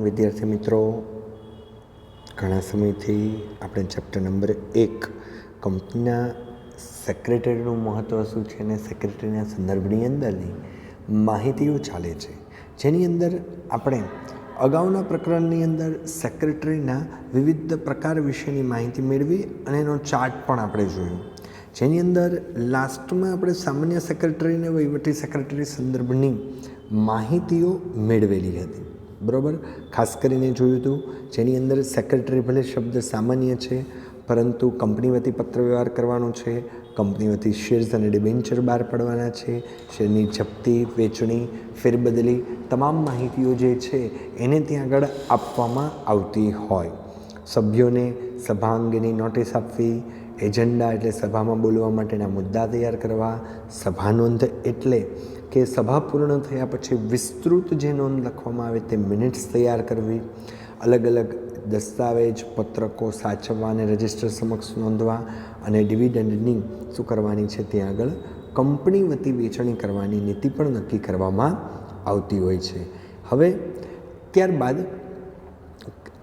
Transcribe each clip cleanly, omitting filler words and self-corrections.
વિદ્યાર્થી મિત્રો, ઘણા સમયથી આપણે ચેપ્ટર નંબર 1 કંપનીના સેક્રેટરીનું મહત્ત્વ શું છે અને સેક્રેટરીના સંદર્ભની અંદરની માહિતીઓ ચાલે છે, જેની અંદર આપણે અગાઉના પ્રકરણની અંદર સેક્રેટરીના વિવિધ પ્રકાર વિશેની માહિતી મેળવી અને એનો ચાર્ટ પણ આપણે જોયો, જેની અંદર લાસ્ટમાં આપણે સામાન્ય સેક્રેટરી અને વહીવટી સેક્રેટરી સંદર્ભની માહિતીઓ મેળવેલી હતી. બરાબર, ખાસ કરીને જોયું હતું જેની અંદર સેક્રેટરી ભલે શબ્દ સામાન્ય છે, પરંતુ કંપની વતી પત્ર વ્યવહાર કરવાનો છે, કંપની વતી શેર્સ અને ડિબેન્ચર બહાર પાડવાના છે, શેરની જપ્તી, વેચણી, ફેરબદલી તમામ માહિતીઓ જે છે એને ત્યાં આગળ આપવામાં આવતી હોય. સભ્યોને સભા અંગેની નોટિસ આપવી, એજન્ડા એટલે સભામાં બોલવા માટેના મુદ્દા તૈયાર કરવા, સભા નોંધ એટલે કે સભા પૂર્ણ થયા પછી વિસ્તૃત જે નોંધ લખવામાં આવે તે મિનિટ્સ તૈયાર કરવી, અલગ અલગ દસ્તાવેજ પત્રકો સાચવવા અને રજિસ્ટર સમક્ષ નોંધવા, અને ડિવિડન્ડની શું કરવાની છે ત્યાં આગળ કંપની વતી વેચણી કરવાની નીતિ પણ નક્કી કરવામાં આવતી હોય છે. હવે ત્યારબાદ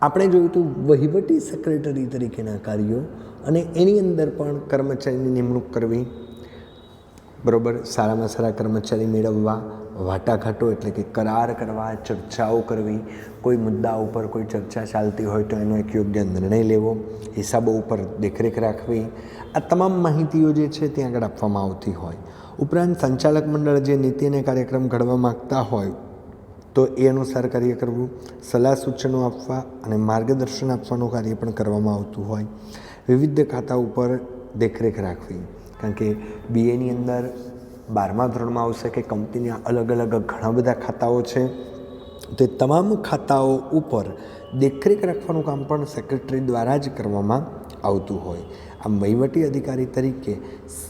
આપણે જોયું હતું વહીવટી સેક્રેટરી તરીકેના કાર્યો અને એની અંદર પણ કર્મચારીની નિમણૂક કરવી, બરાબર, સારામાં સારા કર્મચારી મેળવવા, વાટાઘાટો એટલે કે કરાર કરવા, ચર્ચાઓ કરવી, કોઈ મુદ્દા ઉપર કોઈ ચર્ચા ચાલતી હોય તો એનો એક યોગ્ય નિર્ણય લેવો, હિસાબો ઉપર દેખરેખ રાખવી, આ તમામ માહિતીઓ જે છે ત્યાં આગળ આપવામાં આવતી હોય. ઉપરાંત સંચાલક મંડળ જે નીતિ અને કાર્યક્રમ ઘડવા માગતા હોય તો એ અનુસાર કાર્ય કરવું, સલાહ સૂચનો આપવા અને માર્ગદર્શન આપવાનું કાર્ય પણ કરવામાં આવતું હોય. વિવિધ ખાતા ઉપર દેખરેખ રાખવી, કારણ કે બીએની અંદર 12મા ધોરણમાં આવશે કે કંપનીના અલગ અલગ ઘણા બધા ખાતાઓ છે, તે તમામ ખાતાઓ ઉપર દેખરેખ રાખવાનું કામ પણ સેક્રેટરી દ્વારા જ કરવામાં આવતું હોય. આમ વહીવટી અધિકારી તરીકે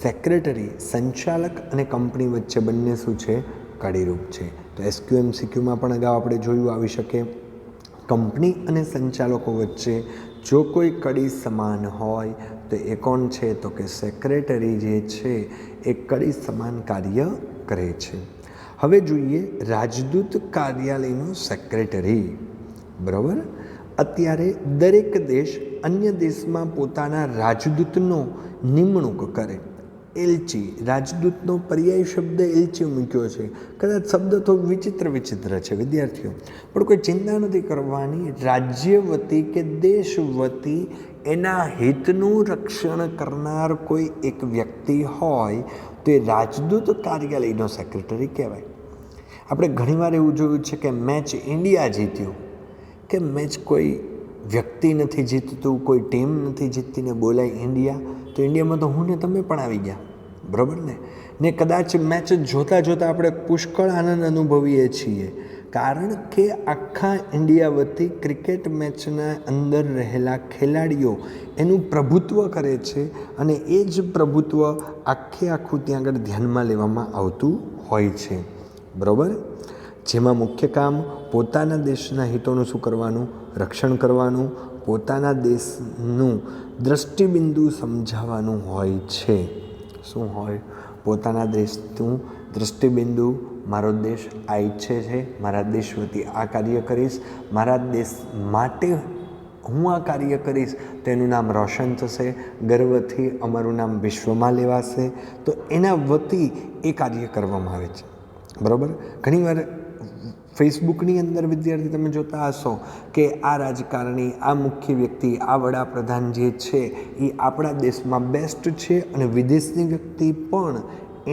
સેક્રેટરી સંચાલક અને કંપની વચ્ચે બંને શું છે, કડીરૂપ છે. તો SQMCQમાં પણ અગાઉ આપણે જોયું આવી શકે, કંપની અને સંચાલકો વચ્ચે જો કોઈ કડી સમાન હોય તો એ કોણ છે, તો કે સેક્રેટરી જે છે એ કડી સમાન કાર્ય કરે છે. હવે જોઈએ રાજદૂત કાર્યાલયનો સેક્રેટરી. બરાબર, અત્યારે દરેક દેશ અન્ય દેશમાં પોતાના રાજદૂતનો નિમણૂક કરે. એલચી, રાજદૂતનો પર્યાય શબ્દ એલચી મૂક્યો છે. કદાચ શબ્દ તો વિચિત્ર છે વિદ્યાર્થીઓ, પણ કોઈ ચિંતા નથી કરવાની. રાજ્ય વતી કે દેશ વતી એના હિતનું રક્ષણ કરનાર કોઈ એક વ્યક્તિ હોય તો એ રાજદૂત કાર્યાલયનો સેક્રેટરી કહેવાય. આપણે ઘણીવાર એવું જોયું છે કે મેચ ઇન્ડિયા જીત્યું, કે મેચ કોઈ વ્યક્તિ નથી જીતતું, કોઈ ટીમ નથી જીતતીને બોલાય ઇન્ડિયા, તો ઇન્ડિયામાં તો હું ને તમે પણ આવી ગયા, બરાબર ને કદાચ મેચ જોતાં જોતાં આપણે પુષ્કળ આનંદ અનુભવીએ છીએ, કારણ કે આખા ઇન્ડિયા વતી ક્રિકેટ મેચના અંદર રહેલા ખેલાડીઓ એનું પ્રભુત્વ કરે છે અને એ જ પ્રભુત્વ આખું ત્યાં આગળ ધ્યાનમાં લેવામાં આવતું હોય છે. બરાબર, જેમાં મુખ્ય કામ પોતાના દેશના હિતોનું શું કરવાનું, રક્ષણ કરવાનું, પોતાના દેશનું દ્રષ્ટિબિંદુ સમજાવવાનું હોય છે. શું હોય? પોતાના દેશનું દ્રષ્ટિબિંદુ. મારો દેશ આ ઈચ્છે છે, મારા દેશ વતી આ કાર્ય કરીશ, મારા દેશ માટે હું આ કાર્ય કરીશ તો એનું નામ રોશન થશે, ગર્વથી અમારું નામ વિશ્વમાં લેવાશે, તો એના વતી એ કાર્ય કરવામાં આવે છે. બરાબર, ઘણીવાર ફેસબુકની અંદર વિદ્યાર્થી તમે જોતા હશો કે આ રાજકારણી, આ મુખ્ય વ્યક્તિ, આ વડાપ્રધાન જે છે એ આપણા દેશમાં બેસ્ટ છે અને વિદેશની વ્યક્તિ પણ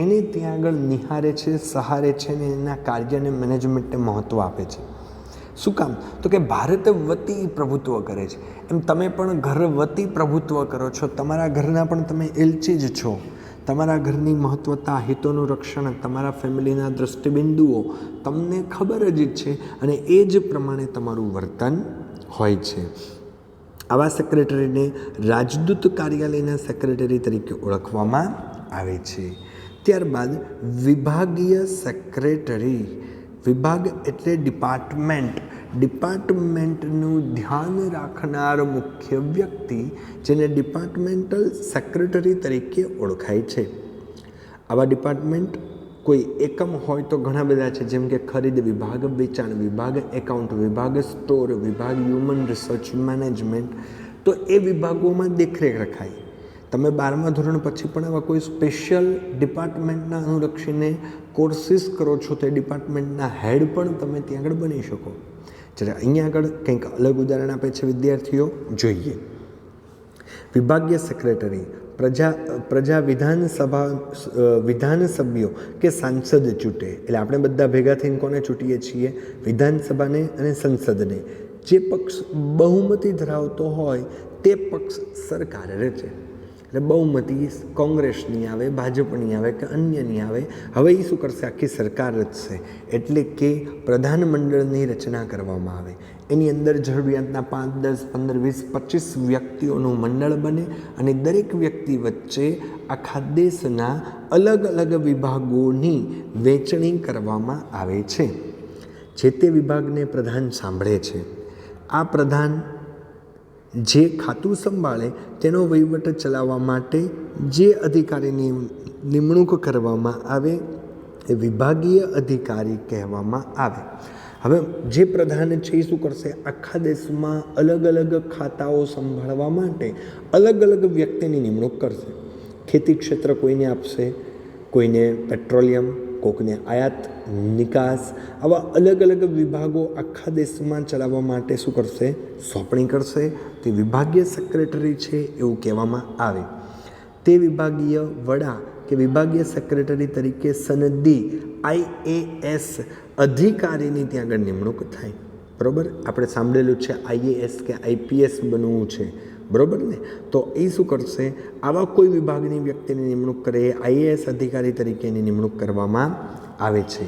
એને ત્યાં આગળ નિહારે છે, સહારે છે અને એના કાર્યને મેનેજમેન્ટને મહત્ત્વ આપે છે. શું કામ? તો કે ભારત વતી પ્રભુત્વ કરે છે. એમ તમે પણ ઘર વતી પ્રભુત્વ કરો છો, તમારા ઘરના પણ તમે એલચી જ છો. તમારા ઘરની મહત્વતા, હિતોનું રક્ષણ, તમારા ફેમિલીના દ્રષ્ટિબિંદુઓ તમને ખબર જ છે અને એ જ પ્રમાણે તમારું વર્તન હોય છે. આવા સેક્રેટરીને રાજદૂત કાર્યાલયના સેક્રેટરી તરીકે ઓળખવામાં આવે છે. ત્યારબાદ વિભાગીય સેક્રેટરી. વિભાગ એટલે ડિપાર્ટમેન્ટનું ધ્યાન રાખનાર મુખ્ય વ્યક્તિ, જેને ડિપાર્ટમેન્ટલ સેક્રેટરી તરીકે ઓળખાય છે. આવા ડિપાર્ટમેન્ટ કોઈ એકમ હોય તો ઘણા બધા છે, જેમ કે ખરીદ વિભાગ, વેચાણ વિભાગ, એકાઉન્ટ વિભાગ, સ્ટોર વિભાગ, હ્યુમન રિસોર્સ મેનેજમેન્ટ. તો એ વિભાગોમાં દેખરેખ રખાય. તમે 12મા ધોરણ પછી પણ આવા કોઈ સ્પેશિયલ ડિપાર્ટમેન્ટના અનુલક્ષીને કોર્સિસ કરો છો, તે ડિપાર્ટમેન્ટના હેડ પણ તમે ત્યાં આગળ બની શકો. જ્યારે અહીંયા આગળ કંઈક અલગ ઉદાહરણ આપે છે વિદ્યાર્થીઓ, જોઈએ. વિભાગીય સેક્રેટરી પ્રજા વિધાનસભ્યો કે સાંસદ ચૂંટે. એટલે આપણે બધા ભેગા થઈને કોને ચૂંટીએ છીએ? વિધાનસભાને અને સંસદને. જે પક્ષ બહુમતી ધરાવતો હોય તે પક્ષ સરકાર રચે. એટલે બહુમતી કોંગ્રેસની આવે, ભાજપની આવે કે અન્યની આવે. હવે એ શું કરશે? આખી સરકાર રચશે. એટલે કે પ્રધાનમંડળની રચના કરવામાં આવે. એની અંદર જરૂરિયાતના 5, 10, 15, 20, 25 વ્યક્તિઓનું મંડળ બને અને દરેક વ્યક્તિ વચ્ચે આખા દેશના અલગ અલગ વિભાગોની વહેંચણી કરવામાં આવે છે. જે તે વિભાગને પ્રધાન સાંભળે છે. આ પ્રધાન જે ખાતું સંભાળે તેનો વહીવટ ચલાવવા માટે જે અધિકારીની નિમણૂક કરવામાં આવે એ વિભાગીય અધિકારી કહેવામાં આવે. હવે જે પ્રધાન છે એ શું કરશે? આખા દેશમાં અલગ અલગ ખાતાઓ સંભાળવા માટે અલગ અલગ વ્યક્તિની નિમણૂક કરશે. ખેતી ક્ષેત્ર કોઈને આપશે, કોઈને પેટ્રોલિયમ, કોઈને આયાત નિકાસ. આવા અલગ અલગ વિભાગો આખા દેશમાં ચલાવવા માટે શું કરશે? સોંપણી કરશે. તે વિભાગીય સેક્રેટરી છે એવું કહેવામાં આવે. તે વિભાગીય વડા કે વિભાગીય સેક્રેટરી તરીકે સનદી IAS અધિકારીની ત્યાં આગળ નિમણૂક થાય. બરાબર? આપણે સાંભળેલું છે IAS કે IPS બનવું છે. બરાબર ને? તો એ શું કરશે? આવા કોઈ વિભાગની વ્યક્તિની નિમણૂક કરે એ IAS અધિકારી તરીકેની નિમણૂક કરવામાં આવે છે.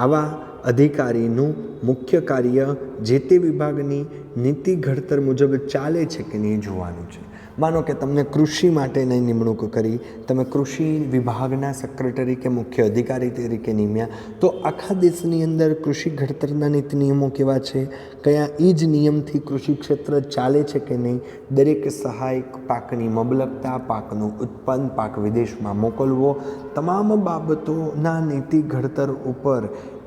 આવા અધિકારીનું મુખ્ય કાર્ય જે તે વિભાગની નીતિ ઘડતર મુજબ ચાલે છે કે નહીં જોવાનું છે. માનો કે તમને કૃષિ માટેની નિમણૂક કરી, તમે કૃષિ વિભાગના સેક્રેટરી કે મુખ્ય અધિકારી તરીકે નિમ્યા, તો આખા દેશની અંદર કૃષિ ઘડતરના નીતિ નિયમો કેવા છે, કયા એ જ નિયમથી કૃષિ ક્ષેત્ર ચાલે છે કે નહીં, દરેક સહાયક પાકની મબલકતા, પાકનું ઉત્પન્ન, પાક વિદેશમાં મોકલવો, તમામ બાબતોના નીતિ ઘડતર ઉપર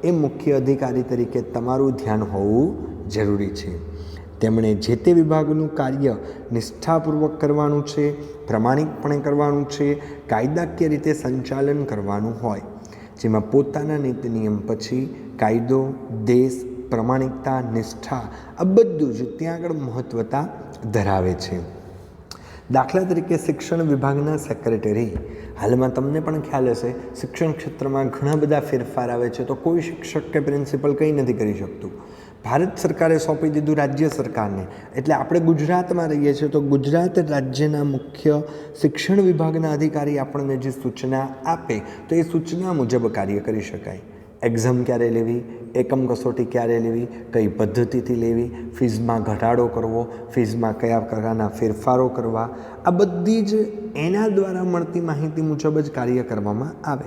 એ મુખ્ય અધિકારી તરીકે તમારું ધ્યાન હોવું જરૂરી છે. તેમણે જે તે વિભાગનું કાર્ય નિષ્ઠાપૂર્વક કરવાનું છે, પ્રમાણિકપણે કરવાનું છે, કાયદાકીય રીતે સંચાલન કરવાનું હોય, જેમાં પોતાના નીતિ નિયમ પછી કાયદો, દેશ, પ્રમાણિકતા, નિષ્ઠા આ બધું જ ત્યાં આગળ મહત્ત્વતા ધરાવે છે. દાખલા તરીકે શિક્ષણ વિભાગના સેક્રેટરી. હાલમાં તમને પણ ખ્યાલ હશે, શિક્ષણ ક્ષેત્રમાં ઘણા બધા ફેરફાર આવે છે. તો કોઈ શિક્ષક કે પ્રિન્સિપલ કંઈ નથી કરી શકતું. ભારત સરકારે સોંપી દીધું રાજ્ય સરકારને. એટલે આપણે ગુજરાતમાં રહીએ છીએ તો ગુજરાત રાજ્યના મુખ્ય શિક્ષણ વિભાગના અધિકારી આપણને જે સૂચના આપે તો એ સૂચના મુજબ કાર્ય કરી શકાય. એક્ઝામ ક્યારે લેવી, એકમ કસોટી ક્યારે લેવી, કઈ પદ્ધતિથી લેવી, ફીઝમાં ઘટાડો કરવો, ફીઝમાં કયા પ્રકારના ફેરફારો કરવા, આ બધી જ એના દ્વારા મળતી માહિતી મુજબ જ કાર્ય કરવામાં આવે.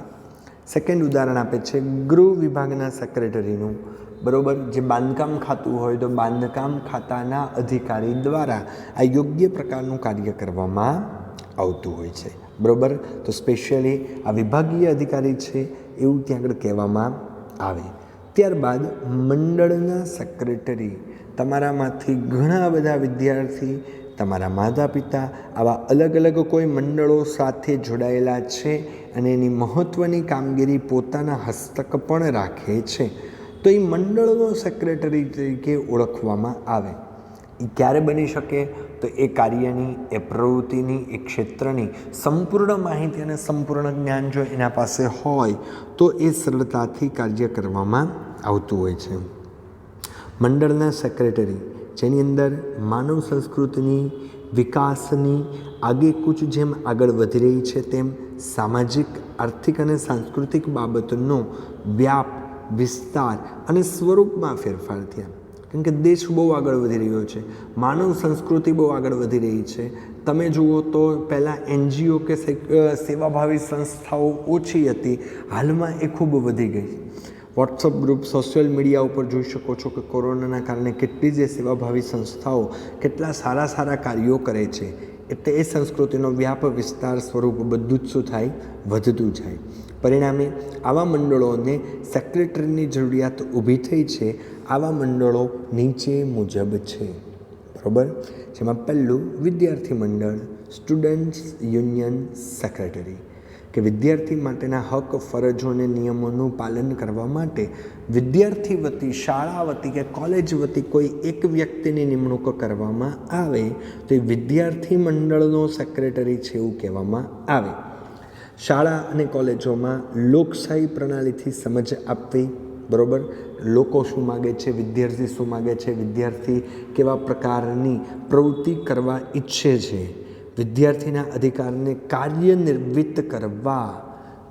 સેકન્ડ ઉદાહરણ આપે છે ગૃહ વિભાગના સેક્રેટરીનું. બરાબર? જે બાંધકામ ખાતું હોય તો બાંધકામ ખાતાના અધિકારી દ્વારા આ યોગ્ય પ્રકારનું કાર્ય કરવામાં આવતું હોય છે. બરાબર? તો સ્પેશિયલી આ વિભાગીય અધિકારી છે એવું ત્યાં આગળ કહેવામાં આવે. ત્યારબાદ મંડળના સેક્રેટરી. તમારામાંથી ઘણા બધા વિદ્યાર્થી, તમારા માતા પિતા આવા અલગ અલગ કોઈ મંડળો સાથે જોડાયેલા છે અને એની મહત્ત્વની કામગીરી પોતાના હસ્તક પણ રાખે છે. તો એ મંડળનો સેક્રેટરી તરીકે ઓળખવામાં આવે. એ ક્યારે બની શકે? તો એ કાર્યની, એ પ્રવૃત્તિની, એ ક્ષેત્રની સંપૂર્ણ માહિતી અને સંપૂર્ણ જ્ઞાન જો એના પાસે હોય તો એ સરળતાથી કાર્ય કરવામાં આવતું હોય છે. મંડળના સેક્રેટરી જેની અંદર માનવ સંસ્કૃતિની વિકાસની આગેકૂચ જેમ આગળ વધી રહી છે તેમ સામાજિક, આર્થિક અને સાંસ્કૃતિક બાબતનો વ્યાપ, વિસ્તાર અને સ્વરૂપમાં ફેરફાર થયા. કેમ કે દેશ બહુ આગળ વધી રહ્યો છે, માનવ સંસ્કૃતિ બહુ આગળ વધી રહી છે. તમે જુઓ તો પહેલાં NGO કે સેવાભાવી સંસ્થાઓ ઓછી હતી, હાલમાં એ ખૂબ વધી ગઈ. વોટ્સઅપ ગ્રુપ, સોશિયલ મીડિયા ઉપર જોઈ શકો છો કે કોરોનાના કારણે કેટલી જે સેવાભાવી સંસ્થાઓ કેટલા સારા સારા કાર્યો કરે છે. એટલે એ સંસ્કૃતિનો વ્યાપ, વિસ્તાર, સ્વરૂપ બધું જ શું થાય? વધતું જાય. પરિણામે આવા મંડળોને સેક્રેટરીની જરૂરિયાત ઊભી થઈ છે. આવા મંડળો નીચે મુજબ છે, બરાબર. જેમાં પહેલું વિદ્યાર્થી મંડળ, સ્ટુડન્ટ્સ યુનિયન સેક્રેટરી, કે વિદ્યાર્થી માટેના હક, ફરજો અને નિયમોનું પાલન કરવા માટે વિદ્યાર્થી વતી, શાળા વતી કે કોલેજ વતી કોઈ એક વ્યક્તિની નિમણૂક કરવામાં આવે તો એ વિદ્યાર્થી મંડળનો સેક્રેટરી છે એવું કહેવામાં આવે. શાળા અને કોલેજોમાં લોકશાહી પ્રણાલીથી સમજ આપવી, બરાબર. લોકો શું માગે છે, વિદ્યાર્થી શું માગે છે, વિદ્યાર્થી કેવા પ્રકારની પ્રવૃત્તિ કરવા ઈચ્છે છે, વિદ્યાર્થીના અધિકારને કાર્યનિર્વિત કરવા.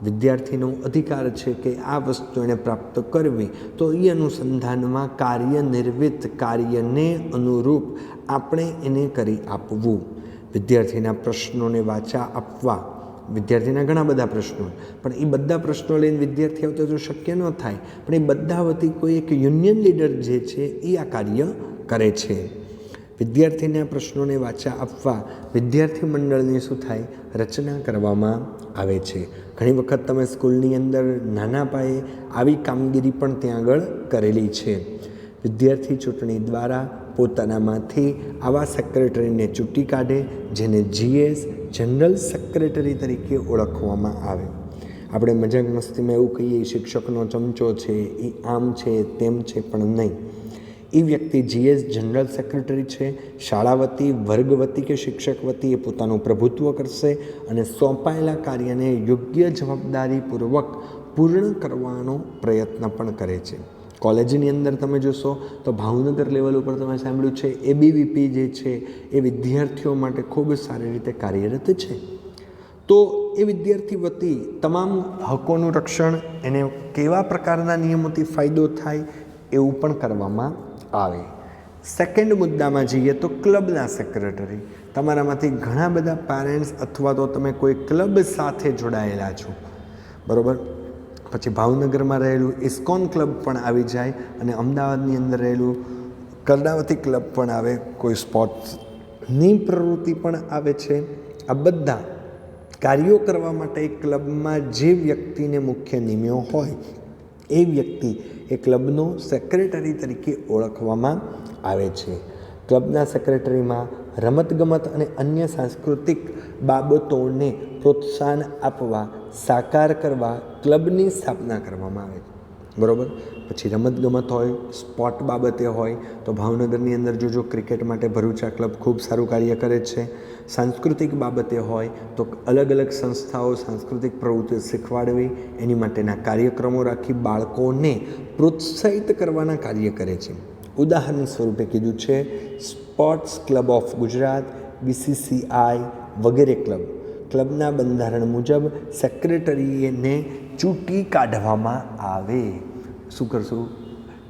વિદ્યાર્થીનો અધિકાર છે કે આ વસ્તુ એને પ્રાપ્ત કરવી, તો એ અનુસંધાનમાં કાર્યનિર્વિત, કાર્યને અનુરૂપ આપણે એને કરી આપવું. વિદ્યાર્થીના પ્રશ્નોને વાચા આપવા. વિદ્યાર્થીના ઘણા બધા પ્રશ્નો, પણ એ બધા પ્રશ્નો લઈને વિદ્યાર્થી આવતો તો શક્ય ન થાય, પણ એ બધા વતી કોઈ એક યુનિયન લીડર જે છે એ આ કાર્ય કરે છે. વિદ્યાર્થીના પ્રશ્નોને વાચા આપવા વિદ્યાર્થી મંડળની શું થાય, રચના કરવામાં આવે છે. ઘણી વખત તમે સ્કૂલની અંદર નાના પાયે આવી કામગીરી પણ ત્યાં આગળ કરેલી છે. વિદ્યાર્થી ચૂંટણી દ્વારા પોતાનામાંથી આવા સેક્રેટરીને ચૂંટી કાઢે, જેને GS જનરલ સેક્રેટરી તરીકે ઓળખવામાં આવે. આપણે મજાક મસ્તીમાં એવું કહીએ શિક્ષકનો ચમચો છે, એ આમ છે તેમ છે, પણ નહીં. એ વ્યક્તિ GS જનરલ સેક્રેટરી છે. શાળા વતી, વર્ગ વતી કે શિક્ષક વતી એ પોતાનું પ્રભુત્વ કરશે અને સોંપાયેલા કાર્યને યોગ્ય જવાબદારીપૂર્વક પૂર્ણ કરવાનો પ્રયત્ન પણ કરે છે. કોલેજની અંદર તમે જોશો તો ભાવનગર લેવલ ઉપર તમે સાંભળ્યું છે ABVP જે છે એ વિદ્યાર્થીઓ માટે ખૂબ સારી રીતે કાર્યરત છે. તો એ વિદ્યાર્થી વતી તમામ હકોનું રક્ષણ, એને કેવા પ્રકારના નિયમોથી ફાયદો થાય એવું પણ કરવામાં આવે. સેકન્ડ મુદ્દામાં જઈએ તો ક્લબના સેક્રેટરી. તમારામાંથી ઘણા બધા પેરેન્ટ્સ અથવા તો તમે કોઈ ક્લબ સાથે જોડાયેલા છો, બરાબર. પછી ભાવનગરમાં રહેલું ઇસ્કોન ક્લબ પણ આવી જાય અને અમદાવાદની અંદર રહેલું કર્ણાવતી ક્લબ પણ આવે, કોઈ સ્પોર્ટ્સની પ્રવૃત્તિ પણ આવે છે. આ બધા કાર્યો કરવા માટે એક ક્લબમાં જે વ્યક્તિને મુખ્ય નિમ્યો હોય એ વ્યક્તિ એ ક્લબનો સેક્રેટરી તરીકે ઓળખવામાં આવે છે. ક્લબના સેક્રેટરીમાં રમતગમત અને અન્ય સાંસ્કૃતિક બાબતોને પ્રોત્સાહન આપવા, સાકાર કરવા ક્લબની સ્થાપના કરવામાં આવે છે, બરાબર. પછી રમતગમત હોય, સ્પોર્ટ બાબતે હોય તો ભાવનગરની અંદર જો ક્રિકેટ માટે ભરૂચા ક્લબ ખૂબ સારું કાર્ય કરે છે. સાંસ્કૃતિક બાબતે હોય તો અલગ અલગ સંસ્થાઓ સાંસ્કૃતિક પ્રવૃત્તિઓ શીખવાડવી, એની માટેના કાર્યક્રમો રાખી બાળકોને પ્રોત્સાહિત કરવાના કાર્ય કરે છે. ઉદાહરણ સ્વરૂપે કીધું છે sports club of Gujarat, BCCI વગેરે ક્લબ. ક્લબના બંધારણ મુજબ સેક્રેટરીને ચૂંટી કાઢવામાં આવે. શું કરશું?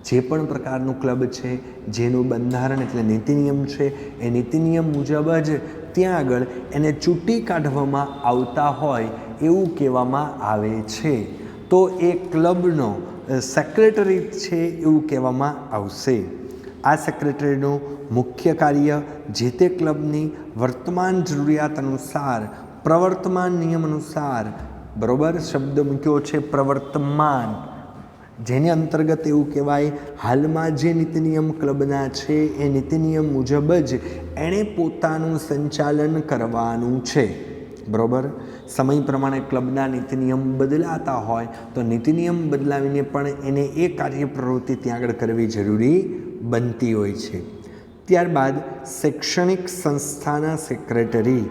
જે પણ પ્રકારનું ક્લબ છે, જેનું બંધારણ એટલે નીતિ નિયમ છે, એ નીતિ નિયમ મુજબ જ ત્યાં આગળ એને ચૂંટી કાઢવામાં આવતા હોય એવું કહેવામાં આવે છે. તો એ ક્લબનો સેક્રેટરી છે એવું કહેવામાં આવશે. આ સેક્રેટરીનું મુખ્ય કાર્ય જે તે ક્લબની વર્તમાન જરૂરિયાત અનુસાર, પ્રવર્તમાન નિયમ અનુસાર, બરાબર શબ્દ મૂક્યો છે પ્રવર્તમાન, જેની અંતર્ગત એવું કહેવાય હાલમાં જે નીતિ નિયમ ક્લબના છે એ નીતિ નિયમ મુજબ જ એણે પોતાનું સંચાલન કરવાનું છે, બરાબર. સમય પ્રમાણે ક્લબના નીતિ નિયમ બદલાતા હોય તો નીતિ નિયમ બદલાવીને પણ એને એ કાર્ય પ્રવૃત્તિ ત્યાં આગળ કરવી જરૂરી બનતી હોય છે. ત્યારબાદ શૈક્ષણિક સંસ્થાના સેક્રેટરી.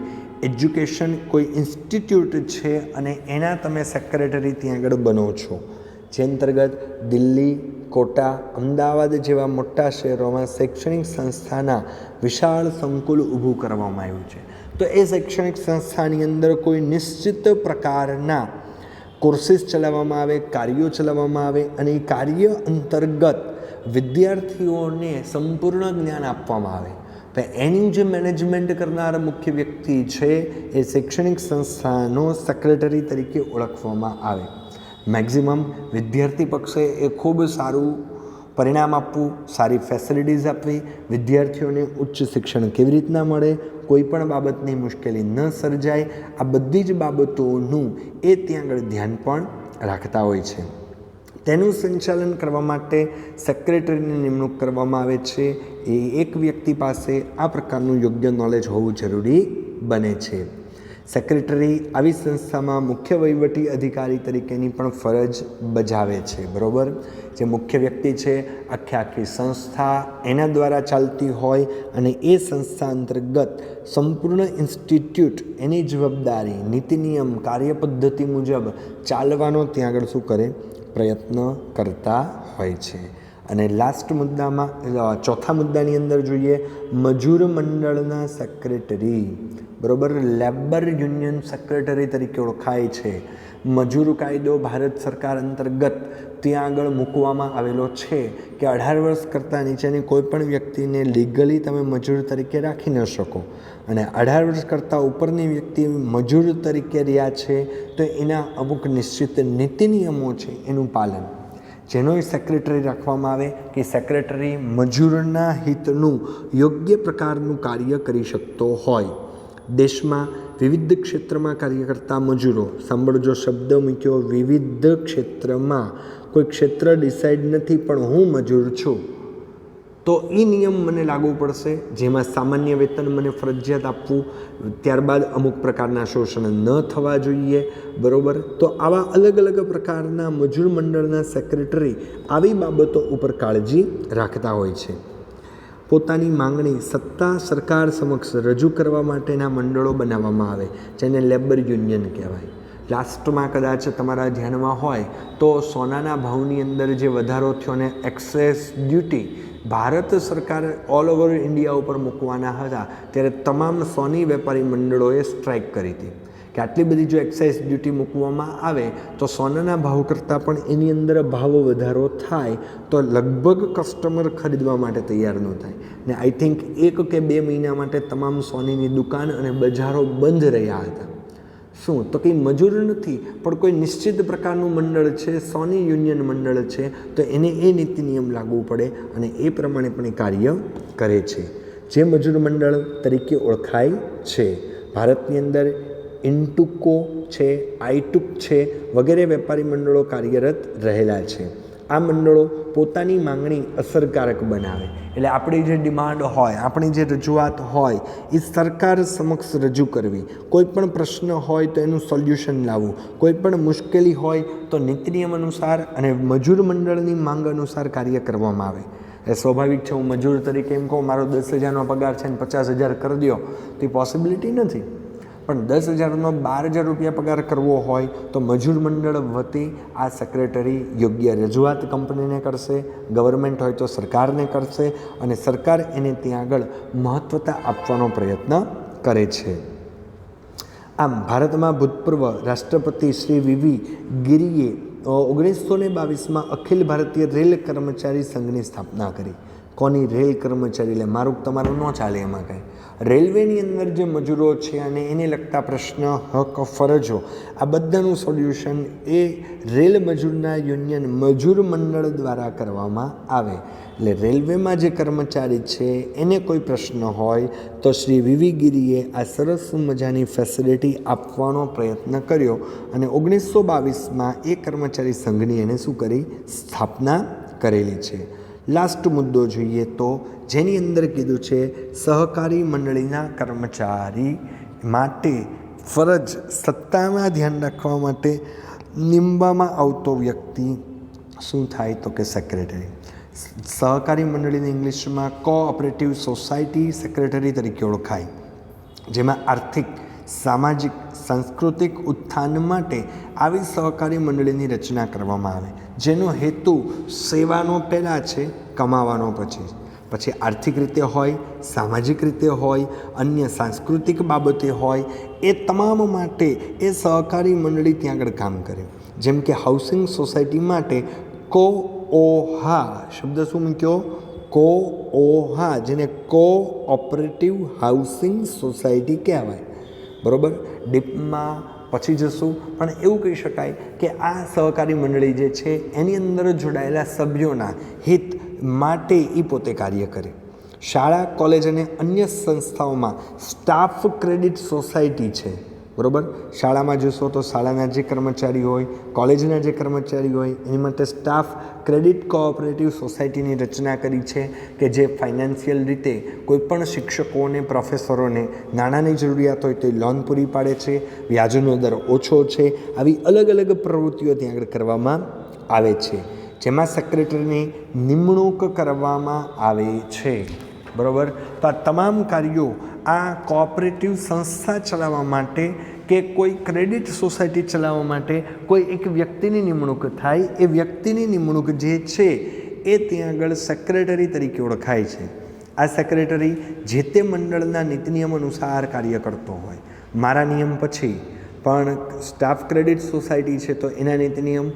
એજ્યુકેશન કોઈ ઇન્સ્ટિટ્યૂટ છે અને એના તમે સેક્રેટરી ત્યાં આગળ બનો છો, જે અંતર્ગત દિલ્હી, કોટા, અમદાવાદ જેવા મોટા શહેરોમાં શૈક્ષણિક સંસ્થાના વિશાળ સંકુલ ઊભું કરવામાં આવ્યું છે. તો એ શૈક્ષણિક સંસ્થાની અંદર કોઈ નિશ્ચિત પ્રકારના કોર્સીસ ચલાવવામાં આવે, કાર્યો ચલાવવામાં આવે અને એ કાર્ય અંતર્ગત વિદ્યાર્થીઓને સંપૂર્ણ જ્ઞાન આપવામાં આવે. તો એની જે મેનેજમેન્ટ કરનાર મુખ્ય વ્યક્તિ છે એ શૈક્ષણિક સંસ્થાનો સેક્રેટરી તરીકે ઓળખવામાં આવે. મેક્ઝિમમ વિદ્યાર્થી પક્ષે એ ખૂબ સારું પરિણામ આપવું, સારી ફેસિલિટીઝ આપવી, વિદ્યાર્થીઓને ઉચ્ચ શિક્ષણ કેવી રીતના મળે, કોઈ પણ બાબતની મુશ્કેલી ન સર્જાય, આ બધી જ બાબતોનું એ ત્યાં આગળ ધ્યાન પણ રાખતા હોય છે. તેનું સંચાલન કરવા માટે સેક્રેટરીની નિમણૂક કરવામાં આવે છે. એ એક વ્યક્તિ પાસે આ પ્રકારનું યોગ્ય નોલેજ હોવું જરૂરી બને છે. સેક્રેટરી આવી સંસ્થામાં મુખ્ય વહીવટી અધિકારી તરીકેની પણ ફરજ બજાવે છે. બરાબર, જે મુખ્ય વ્યક્તિ છે, આખી સંસ્થા એના દ્વારા ચાલતી હોય અને એ સંસ્થા અંતર્ગત સંપૂર્ણ ઇન્સ્ટિટ્યૂટ એની જવાબદારી, નીતિ નિયમ, કાર્યપદ્ધતિ મુજબ ચાલવાનો ત્યાં આગળ શું કરે, પ્રયત્ન કરતા હોય છે. અને લાસ્ટ મુદ્દામાં, ચોથા મુદ્દાની અંદર જોઈએ, મજૂર મંડળના સેક્રેટરી. બરાબર, લેબર યુનિયન સેક્રેટરી તરીકે ઓળખાય છે. મજૂર કાયદો ભારત સરકાર અંતર્ગત ત્યાં આગળ મૂકવામાં આવેલો છે કે 18 વર્ષ કરતાં નીચેની કોઈ પણ વ્યક્તિને લીગલી તમે મજૂર તરીકે રાખી ન શકો. અને 18 વર્ષ કરતાં ઉપરની વ્યક્તિ મજૂર તરીકે રહ્યા છે તો એના અમુક નિશ્ચિત નીતિ નિયમો છે એનું પાલન, જેનો સેક્રેટરી રાખવામાં આવે કે સેક્રેટરી મજૂરના હિતનું યોગ્ય પ્રકારનું કાર્ય કરી શકતો હોય. દેશમાં વિવિધ ક્ષેત્રમાં કાર્ય કરતા મજૂરો, સાંભળજો શબ્દ મૂક્યો, વિવિધ ક્ષેત્રમાં, કોઈ ક્ષેત્ર ડિસાઇડ નથી પણ હું મજૂર છું તો એ નિયમ મને લાગુ પડશે, જેમાં સામાન્ય વેતન મને ફરજિયાત આપવું, ત્યારબાદ અમુક પ્રકારના શોષણ ન થવા જોઈએ. બરાબર, તો આવા અલગ અલગ પ્રકારના મજૂર મંડળના સેક્રેટરી આવી બાબતો ઉપર કાળજી રાખતા હોય છે. પોતાની માંગણી સત્તા સરકાર સમક્ષ રજૂ કરવા માટેના મંડળો બનાવવામાં આવે, જેને લેબર યુનિયન કહેવાય. લાસ્ટમાં કદાચ તમારા ધ્યાનમાં હોય તો સોનાના ભાવની અંદર જે વધારો થયો ને એક્સેસ ડ્યુટી ભારત સરકાર ઓલ ઓવર ઇન્ડિયા ઉપર મૂકવાના હતા, ત્યારે તમામ સોની વેપારી મંડળોએ સ્ટ્રાઇક કરી હતી કે આટલી બધી જો એક્સાઇઝ ડ્યુટી મૂકવામાં આવે તો સોનાના ભાવ કરતાં પણ એની અંદર ભાવ વધારો થાય તો લગભગ કસ્ટમર ખરીદવા માટે તૈયાર ન થાય. ને આઈ થિંક 1 કે 2 મહિના માટે તમામ સોનીની દુકાન અને બજારો બંધ રહ્યા હતા. શું તો કંઈ મજૂર નથી પણ કોઈ નિશ્ચિત પ્રકારનું મંડળ છે, સોની યુનિયન મંડળ છે, તો એને એ નીતિ નિયમ લાગુ પડે અને એ પ્રમાણે પણ એ કાર્ય કરે છે, જે મજૂર મંડળ તરીકે ઓળખાય છે. ભારતની અંદર ઇન્ટુકો છે, આઈટુક છે વગેરે વેપારી મંડળો કાર્યરત રહેલા છે. આ મંડળો પોતાની માંગણી અસરકારક બનાવે, એટલે આપણી જે ડિમાન્ડ હોય, આપણી જે રજૂઆત હોય એ સરકાર સમક્ષ રજૂ કરવી. કોઈ પણ પ્રશ્ન હોય તો એનું સોલ્યુશન લાવવું, કોઈ પણ મુશ્કેલી હોય તો નીતિ નિયમ અનુસાર અને મજૂર મંડળની માંગ અનુસાર કાર્ય કરવામાં આવે. એ સ્વાભાવિક છે, હું મજૂર તરીકે એમ કહું મારો 10,000નો પગાર છે ને 50,000 કરી દો તો એ પોસિબિલિટી નથી. પણ 10,000નો 12,000 રૂપિયા પગાર કરવો હોય તો મજૂર મંડળ વતી આ સેક્રેટરી યોગ્ય રજૂઆત કંપનીને કરશે, ગવર્મેન્ટ હોય તો સરકારને કરશે અને સરકાર એને ત્યાં આગળ મહત્ત્વતા આપવાનો પ્રયત્ન કરે છે. આમ ભારતમાં ભૂતપૂર્વ રાષ્ટ્રપતિ શ્રી વી ગિરીએ 1922માં અખિલ ભારતીય રેલ કર્મચારી સંઘની સ્થાપના કરી. કોની? રેલ કર્મચારી. એટલે મારું તમારું ન ચાલે એમાં કાંઈ. રેલવેની અંદર જે મજૂરો છે અને એને લગતા પ્રશ્ન, હક, ફરજો, આ બધાનું સોલ્યુશન એ રેલ મજૂરના યુનિયન મજૂર મંડળ દ્વારા કરવામાં આવે. એટલે રેલવેમાં જે કર્મચારી છે એને કોઈ પ્રશ્ન હોય તો શ્રી વી ગિરીએ આ સરસ મજાની ફેસિલિટી આપવાનો પ્રયત્ન કર્યો અને 1922માં એ કર્મચારી સંઘની એને શું કરી? સ્થાપના કરેલી છે. લાસ્ટ મુદ્દો જોઈએ તો જેની અંદર કીધું છે સહકારી મંડળીના કર્મચારી માટે ફરજ, સત્તામાં ધ્યાન રાખવા માટે નીમવામાં આવતો વ્યક્તિ શું થાય તો કે સેક્રેટરી. સહકારી મંડળીને ઇંગ્લિશમાં કોઓપરેટિવ સોસાયટી સેક્રેટરી તરીકે ઓળખાય, જેમાં આર્થિક, સામાજિક, સાંસ્કૃતિક ઉત્થાન માટે આવી સહકારી મંડળીની રચના કરવામાં આવે, જેનો હેતુ સેવાનો પહેલાં છે, કમાવાનો પછી આર્થિક રીતે હોય, સામાજિક રીતે હોય, અન્ય સાંસ્કૃતિક બાબતે હોય, એ તમામ માટે એ સહકારી મંડળી ત્યાં આગળ કામ કરે. જેમ કે હાઉસિંગ સોસાયટી માટે કોઓહા શબ્દ શું મૂક્યો? કોઓહા, જેને કોઓપરેટિવ હાઉસિંગ સોસાયટી કહેવાય. બરાબર, ડીપમાં પછી જશું, પણ એવું કહી શકાય કે આ સહકારી મંડળી જે છે એની અંદર જોડાયેલા સભ્યોના હિત માટે એ પોતે કાર્ય કરે. શાળા, કોલેજ અને અન્ય સંસ્થાઓમાં સ્ટાફ ક્રેડિટ સોસાયટી છે. બરાબર. શાળામાં જોશો તો શાળાના જે કર્મચારી હોય, કોલેજના જે કર્મચારી હોય, એની માટે સ્ટાફ ક્રેડિટ કોઓપરેટિવ સોસાયટીની રચના કરી છે કે જે ફાઇનાન્શિયલ રીતે કોઈપણ શિક્ષકોને, પ્રોફેસરોને નાણાંની જરૂરિયાત હોય તો એ લોન પૂરી પાડે છે, વ્યાજનો દર ઓછો છે. આવી અલગ અલગ પ્રવૃત્તિઓ ત્યાં આગળ કરવામાં આવે છે, જેમાં સેક્રેટરીની નિમણૂક કરવામાં આવે છે. બરાબર. તો આ તમામ કાર્યો આ કોઓપરેટિવ સંસ્થા ચલાવવા માટે કે કોઈ ક્રેડિટ સોસાયટી ચલાવવા માટે કોઈ એક વ્યક્તિની નિમણૂક થાય. એ વ્યક્તિની નિમણૂક જે છે એ ત્યાં આગળ સેક્રેટરી તરીકે ઓળખાય છે. આ સેક્રેટરી જે તે મંડળના નીતિ નિયમ અનુસાર કાર્ય કરતો હોય. મારા નિયમ પછી પણ સ્ટાફ ક્રેડિટ સોસાયટી છે તો એના નીતિ નિયમ,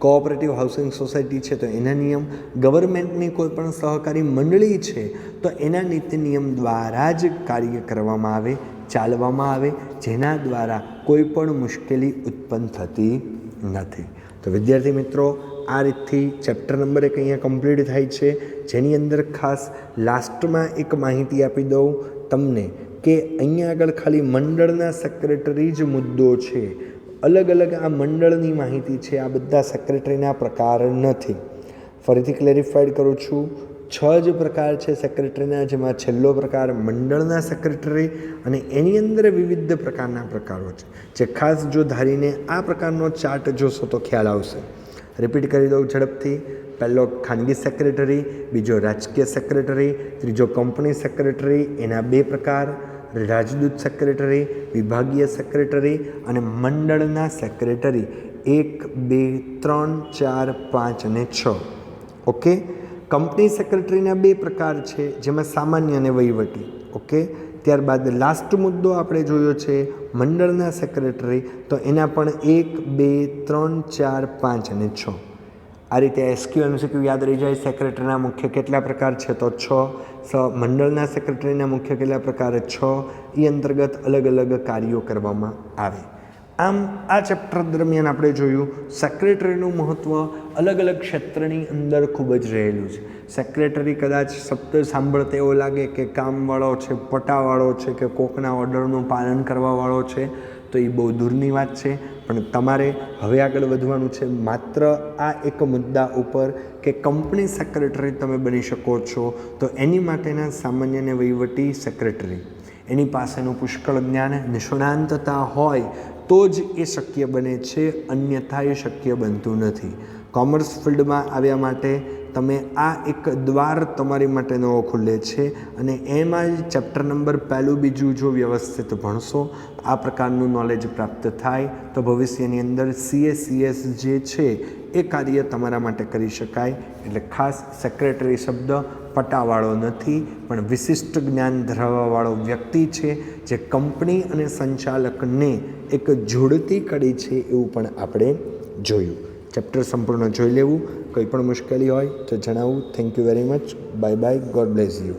કોઓપરેટિવ હાઉસિંગ સોસાયટી છે તો એના નિયમ, ગવર્મેન્ટની કોઈ પણ સહકારી મંડળી છે તો એના નીતિ નિયમ દ્વારા જ કાર્ય કરવામાં આવે, ચાલવામાં આવે, જેના દ્વારા કોઈ પણ મુશ્કેલી ઉત્પન્ન થતી નથી. તો વિદ્યાર્થી મિત્રો, આ રીતથી ચેપ્ટર નંબર 1 અહીંયા કમ્પ્લીટ થાય છે, જેની અંદર ખાસ લાસ્ટમાં એક માહિતી આપી દઉં તમને કે અહીંયા આગળ ખાલી મંડળના સેક્રેટરી જ મુદ્દો છે. અલગ અલગ આ મંડળની માહિતી છે. આ બધા સેક્રેટરીના પ્રકાર નથી. ફરીથી ક્લેરિફાઈડ કરું છું, 6 જ પ્રકાર છે સેક્રેટરીના, જેમાં છેલ્લો પ્રકાર મંડળના સેક્રેટરી અને એની અંદર વિવિધ પ્રકારના પ્રકારો છે, જે ખાસ જો ધારીને આ પ્રકારનો ચાર્ટ જોશો તો ખ્યાલ આવશે. રિપીટ કરી દઉં ઝડપથી. પહેલો ખાનગી સેક્રેટરી, બીજો રાજકીય સેક્રેટરી, ત્રીજો કંપની સેક્રેટરી, એના 2 પ્રકાર, રાજદૂત સેક્રેટરી, વિભાગીય સેક્રેટરી અને મંડળના સેક્રેટરી 1, 2, 3, 4, 5 અને 6. ઓકે. કંપની સેક્રેટરીના 2 પ્રકાર છે, જેમાં સામાન્ય અને વહીવટી. ઓકે. ત્યારબાદ લાસ્ટ મુદ્દો આપણે જોયો છે મંડળના સેક્રેટરી, તો એના પણ 1, 2, 3, 4, 5 અને 6. આ રીતે એસક્યુ એમસીક્યુ યાદ રહી જાય. સેક્રેટરીના મુખ્ય કેટલા પ્રકાર છે તો 6. મંડળના સેક્રેટરીના મુખ્ય કેટલા પ્રકાર 6. એ અંતર્ગત અલગ અલગ કાર્યો કરવામાં આવે. આમ આ ચેપ્ટર દરમિયાન આપણે જોયું સેક્રેટરીનું મહત્ત્વ અલગ અલગ ક્ષેત્રની અંદર ખૂબ જ રહેલું છે. સેક્રેટરી કદાચ શબ્દ સાંભળતા એવો લાગે કે કામવાળો છે, પટાવાળો છે કે કોકના ઓર્ડરનું પાલન કરવાવાળો છે, તો એ બહુ દૂરની વાત છે. પણ તમારે હવે આગળ વધવાનું છે માત્ર આ એક મુદ્દા ઉપર કે કંપની સેક્રેટરી તમે બની શકો છો તો એની માટેના સામાન્ય અને વહીવટી સેક્રેટરી એની પાસેનું પુષ્કળ જ્ઞાન, નિષ્ણાંતતા હોય તો જ એ શક્ય બને છે, અન્યથા એ શક્ય બનતું નથી. કોમર્સ ફિલ્ડમાં આવ્યા માટે તમે આ એક દ્વાર તમારી માટે નવો ખુલે છે અને એમાં જ ચેપ્ટર નંબર 1, 2 જો વ્યવસ્થિત ભણશો, આ પ્રકારનું નોલેજ પ્રાપ્ત થાય તો ભવિષ્યની અંદર CS જે છે એ કાર્ય તમારા માટે કરી શકાય. એટલે ખાસ સેક્રેટરી શબ્દ પટાવાળો નથી, પણ વિશિષ્ટ જ્ઞાન ધરાવવાવાળો વ્યક્તિ છે જે કંપની અને સંચાલકને એક જોડતી કડી છે એવું પણ આપણે જોયું. ચેપ્ટર સંપૂર્ણ જોઈ લેવું. કોઈ પણ મુશ્કેલી હોય તો જણાવવું. Thank you very much. Bye bye. God bless you.